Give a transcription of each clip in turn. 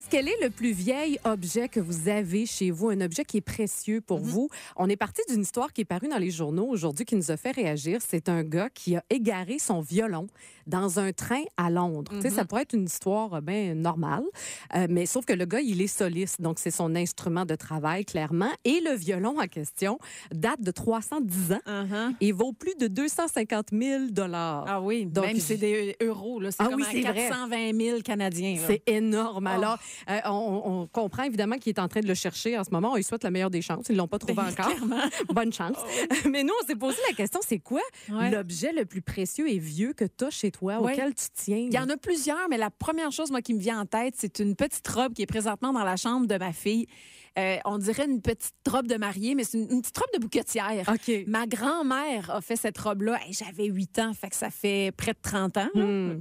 Quel est le plus vieil objet que vous avez chez vous, un objet qui est précieux pour vous? On est parti d'une histoire qui est parue dans les journaux aujourd'hui qui nous a fait réagir. C'est un gars qui a égaré son violon dans un train à Londres. Tu sais, ça pourrait être une histoire bien normale, mais sauf que le gars, il est soliste, donc c'est son instrument de travail, clairement. Et le violon en question date de 310 ans et vaut plus de 250 000 $. Ah oui, donc, même c'est des euros. Là. C'est comme à 420 000 Canadiens. Là. C'est énorme. Alors, on comprend évidemment qu'il est en train de le chercher en ce moment. On lui souhaite la meilleure des chances. Ils ne l'ont pas trouvé encore. Bonne chance. Mais nous, on s'est posé la question, c'est quoi l'objet le plus précieux et vieux que tu as chez toi, auquel tu tiens? Il y en a plusieurs, mais la première chose moi, qui me vient en tête, c'est une petite robe qui est présentement dans la chambre de ma fille. On dirait une petite robe de mariée, mais c'est une petite robe de bouquetière. Okay. Ma grand-mère a fait cette robe-là. J'avais 8 ans, fait que ça fait près de 30 ans.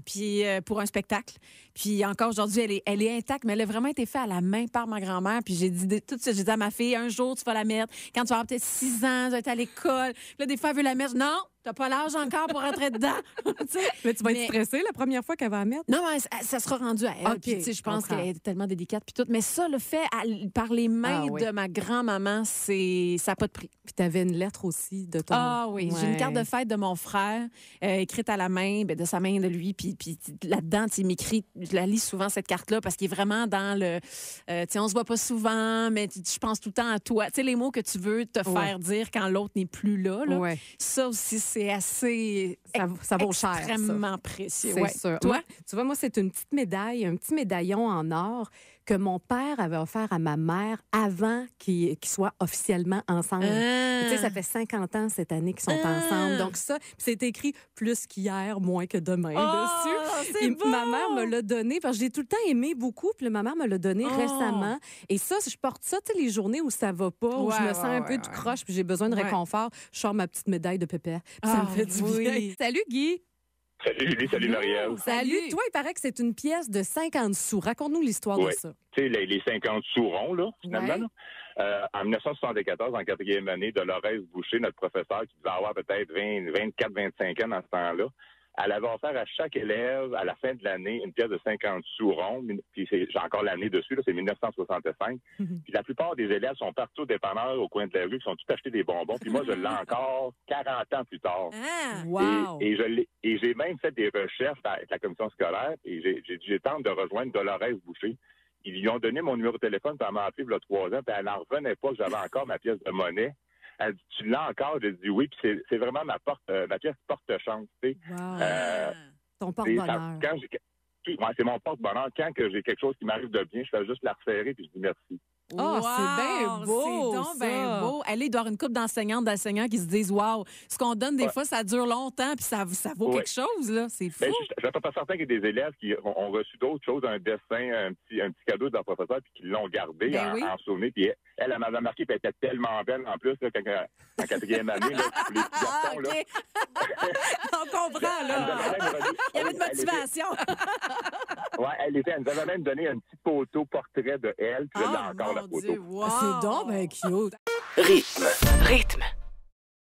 Puis pour un spectacle. Puis encore aujourd'hui, elle est intacte, mais elle a vraiment été faite à la main par ma grand-mère. Puis j'ai dit tout de suite, j'ai dit à ma fille, un jour, tu vas la mettre. Quand tu vas avoir peut-être 6 ans, tu vas être à l'école. Puis là, des fois, elle veut la mettre. Non! T'as pas l'âge encore pour rentrer dedans. Mais tu vas être stressée la première fois qu'elle va la mettre? Non, mais ça sera rendu à elle. Okay, puis, je pense qu'elle est tellement délicate. Puis tout. Mais ça, le fait par les mains de ma grand-maman, ça n'a pas de prix. Puis tu avais une lettre aussi de ton... Ah oui, j'ai une carte de fête de mon frère, écrite à la main, de sa main de lui. Puis là-dedans, il m'écrit, je la lis souvent, cette carte-là, parce qu'il est vraiment dans le... on se voit pas souvent, mais je pense tout le temps à toi. Tu sais, les mots que tu veux te faire dire quand l'autre n'est plus là. Ouais. Ça aussi, c'est assez... Ça vaut cher, extrêmement précieux. C'est sûr. Toi? Tu vois, moi, c'est une petite médaille, un petit médaillon en or que mon père avait offert à ma mère avant qu'ils soient officiellement ensemble. Tu sais, ça fait 50 ans cette année qu'ils sont ensemble. Donc ça, c'est écrit plus qu'hier, moins que demain dessus. C'est beau! Ma mère me l'a donné parce que je l'ai tout le temps aimé beaucoup. Puis ma mère me l'a donné récemment. Et ça, je porte ça, tu sais, les journées où ça va pas, où je me sens un peu du croche, puis j'ai besoin de réconfort. Je sors ma petite médaille de pépère. Ça me fait du bien. Salut, Guy. Salut Julie, salut Marielle. Salut. Toi, il paraît que c'est une pièce de 50 sous. Raconte-nous l'histoire de ça. Tu sais, les 50 sous ronds, là, finalement. Là. En 1974, en quatrième année, Dolores Boucher, notre professeur, qui devait avoir peut-être 24-25 ans dans ce temps-là, elle avait offert à chaque élève, à la fin de l'année, une pièce de 50 sous ronds. Puis j'ai encore l'année dessus, là, c'est 1965. Puis la plupart des élèves sont partout au dépanneur, au coin de la rue, qui sont tous achetés des bonbons. Puis moi, je l'ai encore 40 ans plus tard. Wow! Et j'ai même fait des recherches avec la commission scolaire et j'ai tenté de rejoindre Dolores Boucher. Ils lui ont donné mon numéro de téléphone, puis elle m'a appelé il y a 3 ans, puis elle n'en revenait pas que j'avais encore ma pièce de monnaie. Elle dit, tu l'as encore? J'ai dit oui, puis c'est vraiment ma pièce porte-chance, tu sais. Wow. Ton porte-bonheur. C'est mon porte-bonheur. Quand que j'ai quelque chose qui m'arrive de bien, je fais juste la resserrer, puis je dis merci. Oh, c'est bien beau! C'est donc bien beau. Allez, il doit y avoir une couple d'enseignants qui se disent wow, ce qu'on donne des fois, ça dure longtemps puis ça vaut quelque chose, là. C'est fou. Ben, je ne suis pas certain qu'il y ait des élèves qui ont reçu d'autres choses, un dessin, un petit cadeau de leur professeur puis qui l'ont gardé en souvenir. Puis elle m'avait marqué puis elle était tellement belle en plus là, en quatrième année. Là, pour les petits garçons, là. On comprend, là. Il y avait de motivation. Elle nous avait même donné un petit photo portrait de elle, puis je l'ai encore la photo. Dieu, wow. C'est donc bien cute. Rythme.